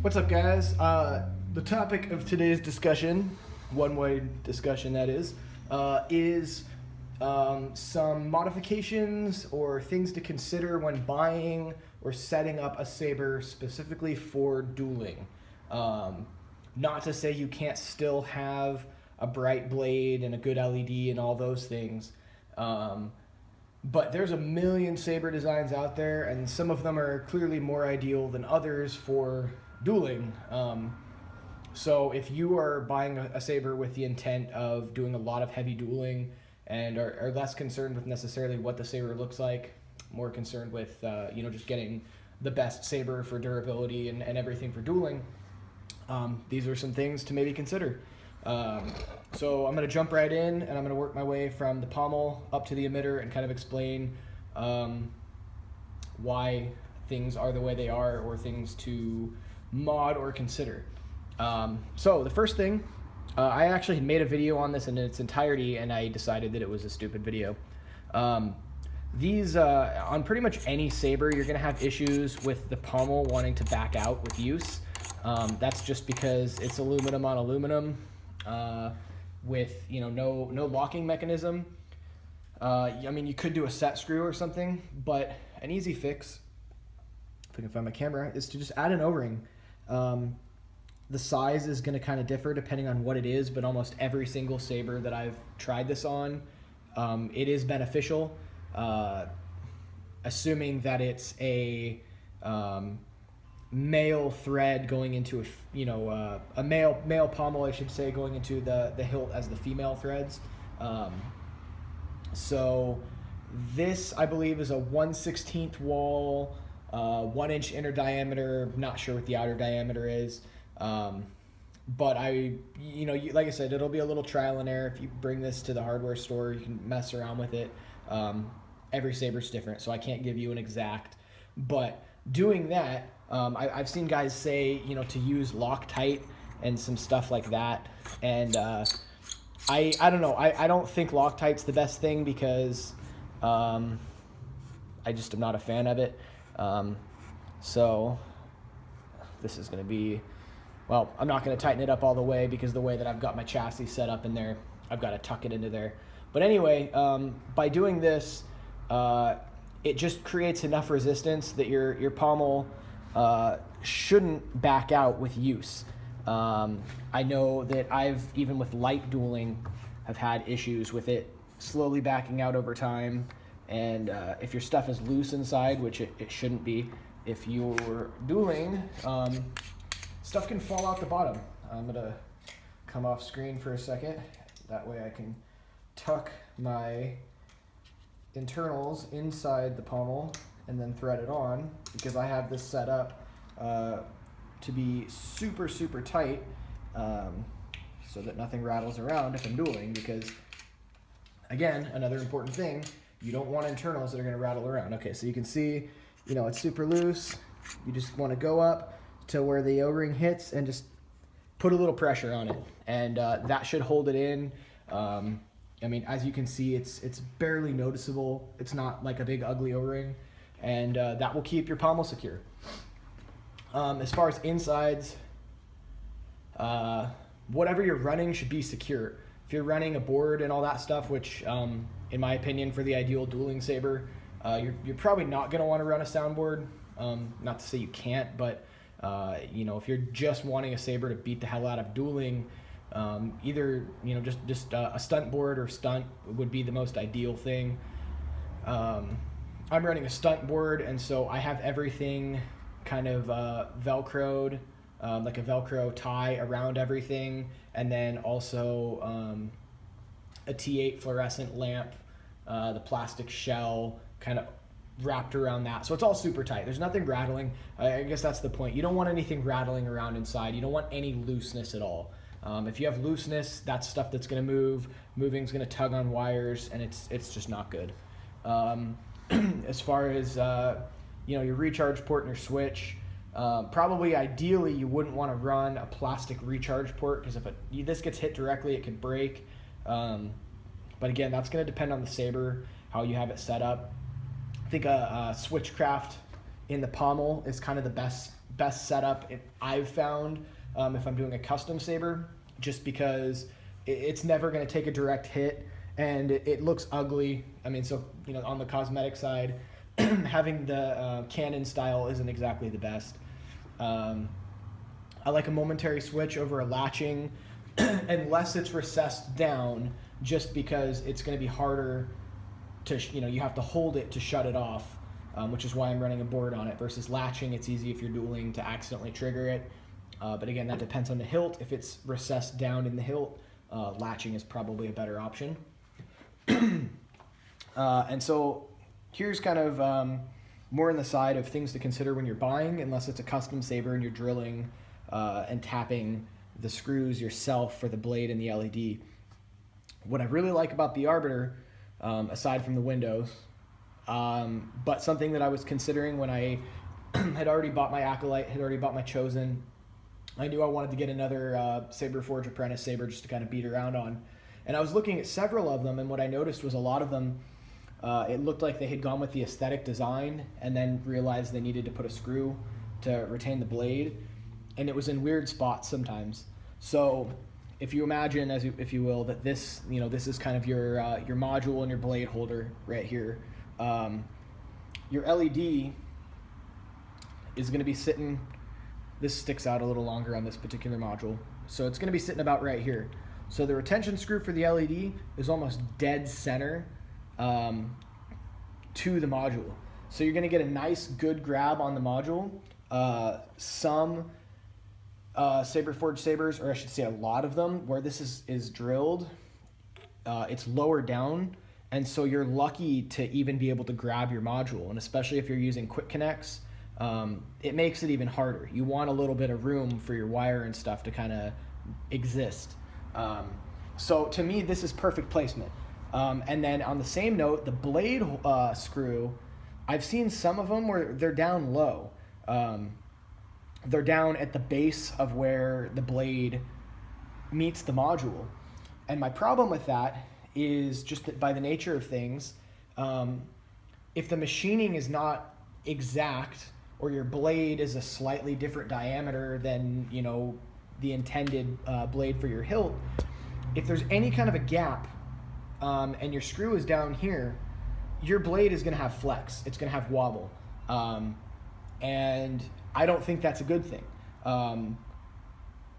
What's up, guys? The topic of today's discussion, one-way discussion that is some modifications or things to consider when buying or setting up a Saber specifically for dueling. Not to say you can't still have a bright blade and a good LED and all those things. But there's a million Saber designs out there, and some of them are clearly more ideal than others for dueling. So if you are buying a Saber with the intent of doing a lot of heavy dueling and are less concerned with necessarily what the Saber looks like, more concerned with just getting the best Saber for durability and everything for dueling, these are some things to maybe consider. So I'm going to jump right in, and I'm going to work my way from the pommel up to the emitter and kind of explain why things are the way they are, or things to mod or consider. So the first thing, I actually made a video on this in its entirety, and I decided that it was a stupid video. These, on pretty much any Saber, you're going to have issues with the pommel wanting to back out with use. That's just because it's aluminum on aluminum. With no locking mechanism. I mean, you could do a set screw or something, but an easy fix, if I can find my camera, is to just add an O-ring. The size is going to kind of differ depending on what it is, but almost every single Saber that I've tried this on, it is beneficial, assuming that it's a male thread going into a male pommel, I should say, going into the hilt as the female threads. So this, I believe, is a 1/16 wall, 1 inch inner diameter. Not sure what the outer diameter is, but like I said, it'll be a little trial and error. If you bring this to the hardware store, you can mess around with it. Every Saber's different, so I can't give you an exact, but doing that, I've seen guys say, to use Loctite and some stuff like that. And I don't know. I don't think Loctite's the best thing because I just am not a fan of it. So this is going to be, well, I'm not going to tighten it up all the way because the way that I've got my chassis set up in there, I've got to tuck it into there. But anyway, by doing this, it just creates enough resistance that your pommel shouldn't back out with use. I know that even with light dueling, have had issues with it slowly backing out over time. And if your stuff is loose inside, which it shouldn't be, if you're dueling, stuff can fall out the bottom. I'm gonna come off screen for a second. That way I can tuck my internals inside the pommel and then thread it on, because I have this set up to be super tight, so that nothing rattles around if I'm dueling, because again, another important thing, you don't want internals that are going to rattle around. Okay, so you can see, it's super loose. You just want to go up to where the O-ring hits and just put a little pressure on it, and that should hold it in. I mean, as you can see, it's barely noticeable. It's not like a big ugly O-ring, and that will keep your pommel secure. As far as insides, whatever you're running should be secure. If you're running a board and all that stuff, which in my opinion for the ideal dueling Saber, you're probably not going to want to run a soundboard. Not to say you can't, but if you're just wanting a Saber to beat the hell out of dueling, either just a stunt board or stunt would be the most ideal thing. I'm running a stunt board, and so I have everything kind of velcroed, like a velcro tie around everything, and then also a T8 fluorescent lamp, the plastic shell kind of wrapped around that, so it's all super tight. There's nothing rattling. I guess that's the point. You don't want anything rattling around inside. You don't want any looseness at all. If you have looseness, that's stuff that's going to move. Moving's going to tug on wires, and it's just not good. As far as your recharge port and your switch, probably ideally you wouldn't want to run a plastic recharge port, because if this gets hit directly, it could break. But again, that's going to depend on the Saber, how you have it set up. I think a switchcraft in the pommel is kind of the best best setup I've found if I'm doing a custom Saber, just because it's never going to take a direct hit, and it looks ugly. I mean, so on the cosmetic side, having the cannon style isn't exactly the best. I like a momentary switch over a latching, unless it's recessed down, just because it's going to be harder to, you have to hold it to shut it off, which is why I'm running a board on it, versus latching. It's easy if you're dueling to accidentally trigger it. But again, that depends on the hilt. If it's recessed down in the hilt, latching is probably a better option. And so here's kind of more on the side of things to consider when you're buying, unless it's a custom Saber and you're drilling and tapping the screws yourself for the blade and the LED. What I really like about the Arbiter, aside from the windows, but something that I was considering when I had already bought my Acolyte, had already bought my Chosen, I knew I wanted to get another Saber Forge Apprentice Saber just to kind of beat around on. And I was looking at several of them, and what I noticed was a lot of them, it looked like they had gone with the aesthetic design and then realized they needed to put a screw to retain the blade, and it was in weird spots sometimes. So if you imagine, if you will, that this, this is kind of your module and your blade holder right here. Your LED is going to be sitting, this sticks out a little longer on this particular module, so it's going to be sitting about right here. So the retention screw for the LED is almost dead center to the module. So you're going to get a nice, good grab on the module. Some Saber Forge Sabers, or I should say a lot of them, where this is drilled, it's lower down, and so you're lucky to even be able to grab your module. And especially if you're using quick connects, it makes it even harder. You want a little bit of room for your wire and stuff to kind of exist. So to me, this is perfect placement. And then on the same note, the blade screw, I've seen some of them where they're down low. They're down at the base of where the blade meets the module. And my problem with that is just that by the nature of things, if the machining is not exact, or your blade is a slightly different diameter than, the intended blade for your hilt, if there's any kind of a gap and your screw is down here, your blade is going to have flex. It's going to have wobble. And I don't think that's a good thing.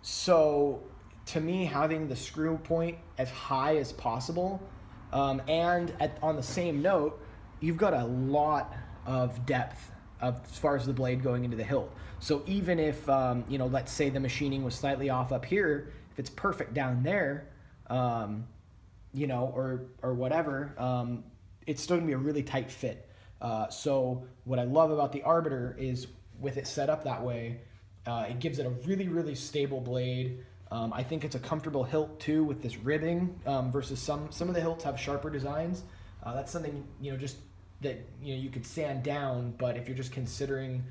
So to me, having the screw point as high as possible, and on the same note, you've got a lot of depth as far as the blade going into the hilt. So even if, let's say the machining was slightly off up here, if it's perfect down there, or whatever, it's still gonna be a really tight fit. So what I love about the Arbiter is with it set up that way, it gives it a really, really stable blade. I think it's a comfortable hilt too with this ribbing, versus some of the hilts have sharper designs. That's something, just that you could sand down, but if you're just considering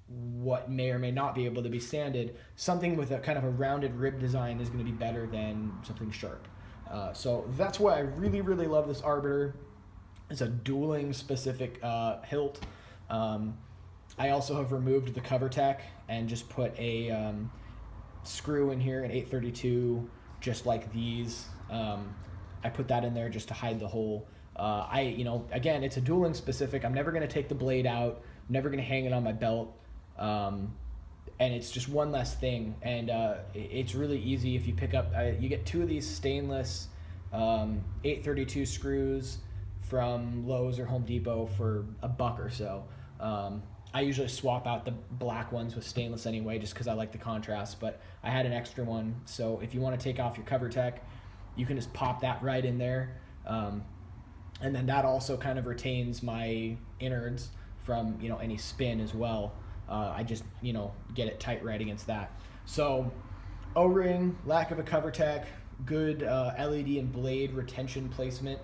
what may or may not be able to be sanded, something with a kind of a rounded rib design is going to be better than something sharp. So that's why I really, really love this Arbiter. It's a dueling specific hilt. I also have removed the cover tech and just put a screw in here, an 832, just like these. I put that in there just to hide the hole. Again, it's a dueling specific. I'm never going to take the blade out. I'm never going to hang it on my belt. And it's just one less thing. And it's really easy if you pick up, you get 2 of these stainless 832 screws from Lowe's or Home Depot for $1 or so. I usually swap out the black ones with stainless anyway, just because I like the contrast, but I had an extra one. So if you want to take off your cover tech, you can just pop that right in there. And then that also kind of retains my innards from, any spin as well. I just, get it tight right against that. So O-ring, lack of a cover tech, good LED and blade retention placement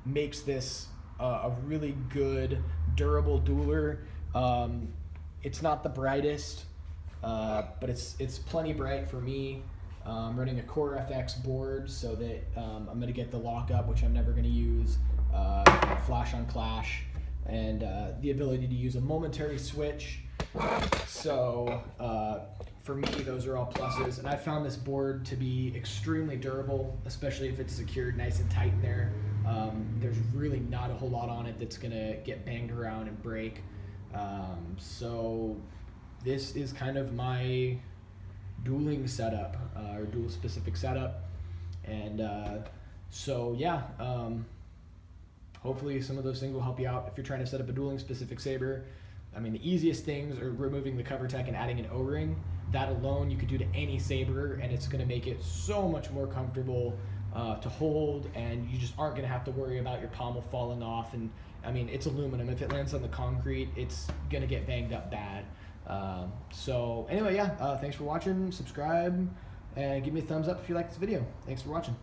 makes this a really good, durable dueler. It's not the brightest, but it's plenty bright for me. I'm running a Core FX board so that I'm going to get the lockup, which I'm never going to use, flash on clash. and the ability to use a momentary switch. So for me, those are all pluses. And I found this board to be extremely durable, especially if it's secured nice and tight in there. There's really not a whole lot on it that's gonna get banged around and break. So this is kind of my dueling setup, or duel specific setup. And so yeah, hopefully some of those things will help you out if you're trying to set up a dueling specific Saber. I mean, the easiest things are removing the cover tech and adding an O-ring. That alone you could do to any Saber, and it's going to make it so much more comfortable to hold, and you just aren't going to have to worry about your pommel falling off. And I mean, it's aluminum. If it lands on the concrete, it's going to get banged up bad. So anyway, yeah, thanks for watching. Subscribe and give me a thumbs up if you like this video. Thanks for watching.